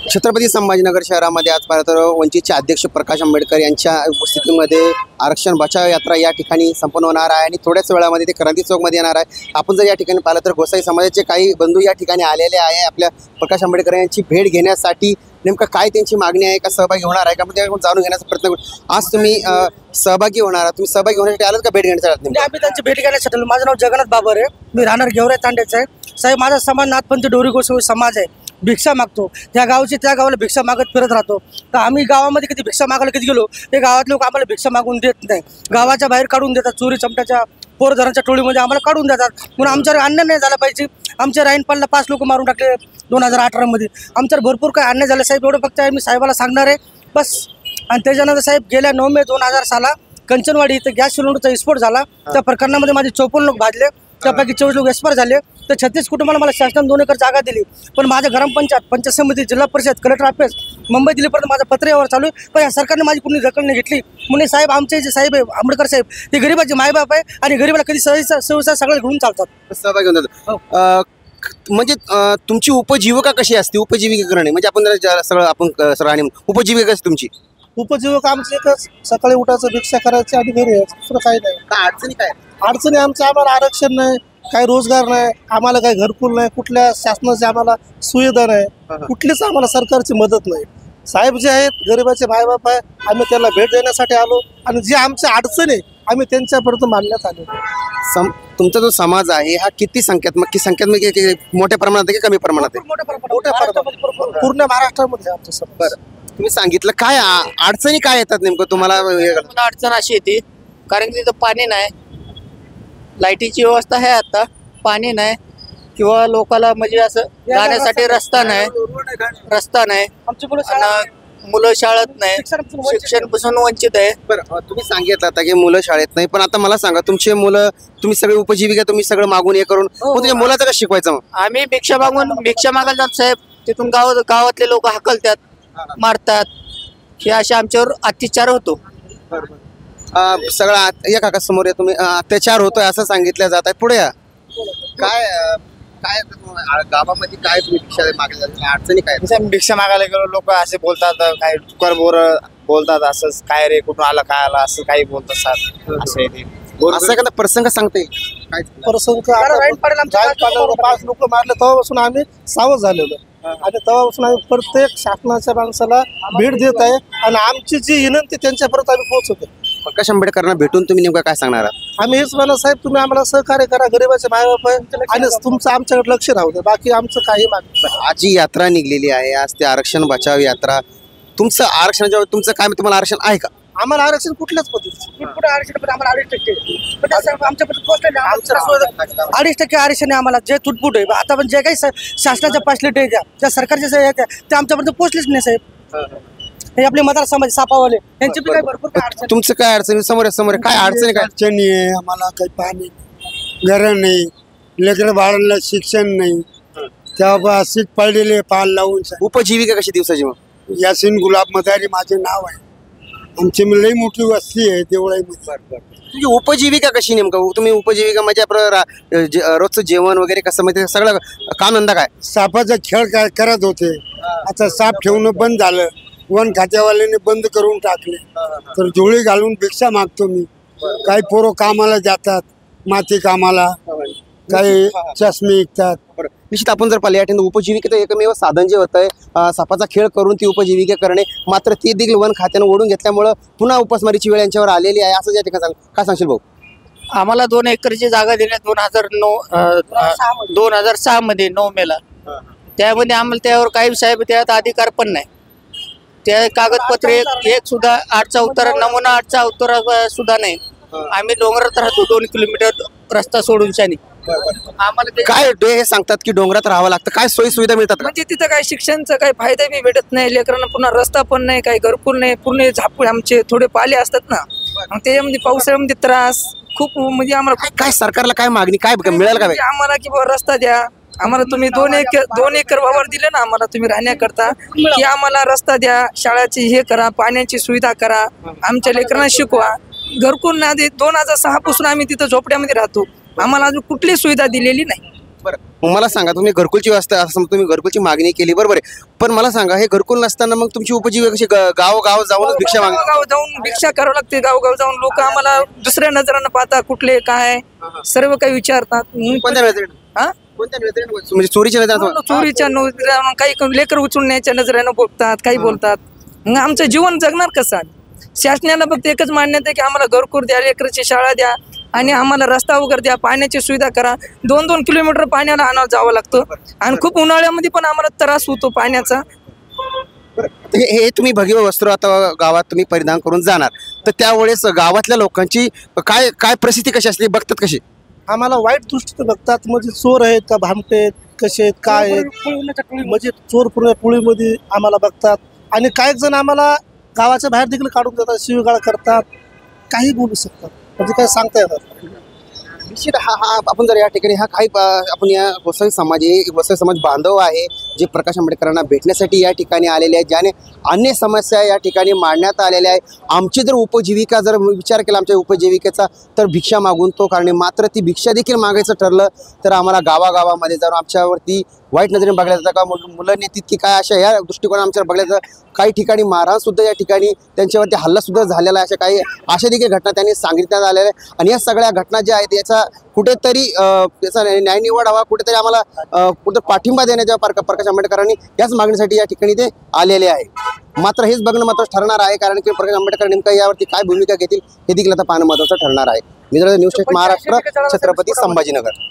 छत्रपती संभाजीनगर शहरामध्ये आज पाहिलं तर वंचितचे अध्यक्ष प्रकाश आंबेडकर यांच्या उपस्थितीमध्ये आरक्षण बचाव यात्रा या ठिकाणी संपन्न होणार आहे आणि थोड्याच वेळामध्ये ते क्रांती चौकमध्ये येणार आहे। आपण जर या ठिकाणी पाहिलं तर गोसाई समाजाचे काही बंधू या ठिकाणी आलेले आहे आपल्या प्रकाश आंबेडकर यांची भेट घेण्यासाठी। नेमकं काय त्यांची मागणी आहे का सहभागी होणार आहे का म्हणजे जाणून घेण्याचा प्रयत्न करू। आज तुम्ही सहभागी होणार आहात, तुम्ही सहभागी होण्यासाठी आलात का भेट घेण्यासाठी? आम्ही त्यांची भेट घेण्यासाठी। माझं नाव जगन्नाथ बाबर आहे, मी राहणार गेवराई तांड्याचं आहे। साहेब माझा समाज नाथपंथी डोरी गोसावी समाज आहे, भिक्षा मागतो। त्या गावची त्या गावाला भिक्षा मागत फिरत राहतो। तर आम्ही गावामध्ये कधी भिक्षा मागायला कधी गेलो ते गावात लोक आम्हाला भिक्षा मागून देत नाही, गावाच्या बाहेर काढून देतात, चोरी चमट्याच्या पोरधरांच्या टोळीमध्ये आम्हाला काढून देतात। म्हणून आमच्यावर अन्याय नाही झाला पाहिजे। आमच्या राईनपालला 5 लोक मारून टाकले 2018 मध्ये, आमच्यावर भरपूर काही अन्याय झाला साहेब। एवढं फक्त मी साहेबाला सांगणार आहे बस। आणि त्याच्यानंतर साहेब गेल्या 9 मे 2000 साला कंचनवाडी इथं गॅस सिलेंडरचा विस्फोट झाला। त्या प्रकरणामध्ये माझे 54 लोक भाजले, त्यापैकी 24 लोक एक्सपायर झाले। तर 36 कुटुंबाला मला शासनाने 2 एकर जागा दिली, पण माझ्या ग्रामपंचायत, पंचायत समिती, जिल्हा परिषद, कलेक्टर ऑफिस, मुंबई दिल्लीपर्यंत माझं पत्र यावर चालू आहे, पण या सरकारने माझी कुणी दखल नाही घेतली। म्हणून साहेब आमचे जे साहेब आहे आंबेडकर साहेब ते गरीबाचे मायबाप आहे आणि गरीबाला कधी सहसा सगळं घेऊन चालतात, सहभागी होतात। म्हणजे तुमची उपजीविका कशी असते? उपजीविका करणे म्हणजे आपण सगळं आपण सगळं उपजीविका कशी तुमची? उपजीविका आमची एकच, सकाळी उठायचं, भिक्षा करायची आणि घरी यायचं, दुसरं काही नाही। काय अडचणी काय? अडचणी आमच्या, आम्हाला आरक्षण नाही, काही रोजगार नाही, आम्हाला काही घरकुल नाही, कुठल्या शासनाची आम्हाला सुविधा नाही, कुठलीच आम्हाला सरकारची मदत नाही। साहेब जे आहेत गरीबाचे मायबाप आहे, आम्ही त्याला भेट देण्यासाठी आलो आणि जे आमच्या अडचणी आम्ही त्यांच्यापर्यंत मांडण्यात आलो। तुमचा जो समाज आहे हा किती संख्यात्मक मोठ्या प्रमाणात आहे की कमी प्रमाणात आहे? मोठ्या प्रमाणात पूर्ण महाराष्ट्रामध्ये आमचं समाज। तुम्ही सांगितलं काय अडचणी काय येतात नेमकं तुम्हाला? अडचण अशी येते कारण की तिथं पाणी नाही, लाईटीची व्यवस्था आहे आता, पाणी नाही किंवा लोकाला म्हणजे असं जाण्यासाठी रस्ता नाही, मुलं शाळेत नाही, शिक्षण पासून वंचित आहे। बरं, तुम्ही सांगितलं आता की मुलं शाळेत नाही, पण आता मला सांगा तुमचे मुलं, तुम्ही सगळे उपजीविका तुम्ही सगळं मागून हे करून तुमच्या मुलाचं कसं शिकवायचं? मग आम्ही भिक्षा मागायला जातो साहेब, तिथून गावातले लोक हाकलतात, मारतात, हे असे आमच्यावर अत्याचार होतो। सगळं या काका समोर तुम्ही अत्याचार होतोय असं सांगितलं जात आहे, पुढे या। काय काय गावामध्ये काय तुम्ही भिक्षा मागायला अडचणी काय? भिक्षा मागायला गेलो लोक असे बोलतात, काही चुकार बोर बोलतात, असंच काय रे कुठून आलं काय आलं असं काही बोलतात साहेब। असं एखादा प्रसंग सांगते काय प्रसंग? 5 लोक मारले तेव्हापासून आम्ही सावध झालेलो आणि तेव्हापासून आम्ही प्रत्येक शासनाच्या माणसाला भेट देत आहे आणि आमची जी विनंती त्यांच्यापर्यंत आम्ही पोहोचवतो। प्रकाश आंबेडकरांना भेटून तुम्ही नेमकं काय सांगणार आहात? आम्ही हेच म्हणा साहेब, तुम्ही आम्हाला सहकार्य करा, गरीबाचे मायबाप आहे आणि तुमचं आमच्याकडे लक्ष राहू दे, बाकी आमचं काही मागणी। आज जी यात्रा निघलेली आहे, आज ते आरक्षण बचाव यात्रा, तुमचं आरक्षणाच्या तुमचं काय तुम्हाला आरक्षण आहे का? आम्हाला आरक्षण कुठल्याच पद्धतीचं आरक्षण, आम्हाला 2.5% आरक्षण आहे आम्हाला, जे तुटपुट आहे। आता पण जे काही शासनाच्या फॅसिलिटी आहे त्या सरकारच्या त्या आमच्यापर्यंत पोहोचलेच नाही साहेब। हे आपले मतदार समाज सापावाले यांची काय भरपूर अडचण। तुमचं काय अडचणी समोर काय अडचणी काय? अडचणी आहे आम्हाला, काही पाणी, घर नाही, लेकर बाळांना शिक्षण नाही, तेव्हा सीट पडलेले पाल लावून। उपजीविका कशी दिवसाची? मग यासीन गुलाब मदारी माझे नाव आहे, आमची लई मोठी वस्ती आहे देवळाईमध्ये। तुमची उपजीविका कशी नेमकं? तुम्ही उपजीविका म्हणजे आपलं रोजचं जेवण वगैरे कसं, म्हणजे सगळं कामधंदा काय? सापाचा खेळ काय करत होते, आता साप ठेवणं बंद झालं, वन खात्यावाल्याने बंद करून टाकले, तर झोळी घालून भिक्षा मागतो मी। काही पोरं कामाला जातात, माती कामाला, काही चष्मे विकतात। निश्चित आपण जर पाहिलं या ठिकाणी उपजीविकेचं एकमेव साधन जे होतंय सापाचा खेळ करून ती उपजीविका करणे, मात्र ती देखील वन खात्यानं ओढून घेतल्यामुळं पुन्हा उपासमारीची वेळ यांच्यावर आलेली आहे असं या ठिकाणी काय सांगशील भाऊ? आम्हाला 2 एकरची जागा देण्यात 2006 मध्ये 9 मेला, त्यामध्ये आम्हाला त्यावर काही साहेब त्यात अधिकार पण नाही। त्या कागदपत्र एक सुद्धा 8चा उत्तर नमुना 8चा उत्तर सुद्धा नाही। आम्ही डोंगरात राहतो 2 किलोमीटर रस्ता सोडून शानी। आम्हाला काय हे सांगतात की डोंगरात राहावं लागतं, काय सोयी सुविधा मिळतात? म्हणजे तिथं काही शिक्षणचा काही फायदा बी भेटत नाही लेकरांना, पुन्हा रस्ता पण नाही, काही घरकुल नाही, पूर्ण झापूळ आमचे थोडे पाले असतात ना, त्याच्यामध्ये पावसाळ्यामध्ये त्रास खूप, म्हणजे आम्हाला काय सरकारला काय मागणी काय मिळेल का? आम्हाला की बाबा रस्ता द्या, आम्हाला तुम्ही 2 एकर वावर दिले ना आम्हाला तुम्ही राहण्याकरता, की आम्हाला रस्ता द्या, शाळाची हे करा, पाण्याची सुविधा करा, आमच्या लेकरांना शिकवा। घरकुल ना दे, 2006 पासून आम्ही तिथं झोपड्यामध्ये राहतो, आम्हाला अजून कुठली सुविधा दिलेली नाही। बरं मग मला सांगा, तुम्ही घरकुलची व्यवस्था असं तुम्ही घरकुलची मागणी केली, बरोबर आहे, पण मला सांगा हे घरकुल नसताना मग तुमची उपजीविका कशी? गाव जाऊन भिक्षा माग गाव जाऊन भिक्षा करावं लागते. गाव जाऊन लोक आम्हाला दुसऱ्या नजरानं पाहतात, कुठले काय सर्व काही विचारतात. कोणत्या नजरेनं? हा? कोणत्या नजरेनं? म्हणजे चोरीच्या नजरेनं? चोरीच्या नजरेनं, काही लेकर उचलण्याच्या नजरेनं बोलतात, काही बोलतात. मग आमचं जीवन जगणार कसं? शासनाला फक्त एकच मान्यता आहे की आम्हाला घरकुल द्या, लेकराची शाळा द्या आणि आम्हाला रस्ता वगैरे द्या, पाण्याची सुविधा करा. 2-2 किलोमीटर पाण्याला आणावं जावं लागतं आणि खूप उन्हाळ्यामध्ये पण आम्हाला त्रास होतो पाण्याचा. हे तुम्ही भगीव वस्त्र आता गावात तुम्ही परिधान करून जाणार, तर त्यावेळेस गावातल्या लोकांची काय काय परिस्थिती कशी असते, बघतात कशी? आम्हाला वाईट दृष्टीने बघतात. म्हणजे चोर आहेत का भामटे आहेत, कसे आहेत, काय आहेत, म्हणजे चोर पूर्ण पुळीमध्ये आम्हाला बघतात. आणि काही जण आम्हाला गावाच्या बाहेर देखील काढून देतात, शिवीगाळ करतात, काही बोलू शकतात, म्हणजे काय सांगता येतात. निश्चित हा आपण जर या ठिकाणी काही आपण या गोसावी समाज बांधव आहे जे प्रकाश आंबेडकरांना भेटण्यासाठी या ठिकाणी आलेले आहेत, ज्याने अन्य समस्या या ठिकाणी मांडण्यात आलेल्या आहे. आमची जर उपजीविका जर विचार केला आमच्या उपजीविकेचा, तर भिक्षा मागून तो कारण मात्र ती भिक्षा देखील मागायचं ठरलं तर आम्हाला गावागावामध्ये जाऊन आमच्यावरती वाईट नजरेने बघल्या जातं का, मुलं नेतील की काय, अशा या दृष्टिकोन आमच्यावर बघल्या जातं. काही ठिकाणी मारहाणसुद्धा या ठिकाणी त्यांच्यावरती हल्लासुद्धा झालेला आहे. अशा देखील घटना त्यांनी सांगितण्यात आलेल्या आहे. आणि या सगळ्या घटना ज्या आहेत याचा कुठेतरी याचा न्याय निवड हवा, कुठेतरी आम्हाला कुठेतरी पाठिंबा देण्याच्या प्रकाश आंबेडकरांनी याच मागणीसाठी या ठिकाणी ते आलेले आहे. मात्र हेच बघणं मात्र ठरणार आहे, कारण की प्रकाश आंबेडकर नेमका यावरती काय भूमिका घेतील हे देखील आता पाहणं महत्त्वाचं ठरणार आहे. मित्रांनो, न्यूज स्टेट महाराष्ट्र, छत्रपती संभाजीनगर.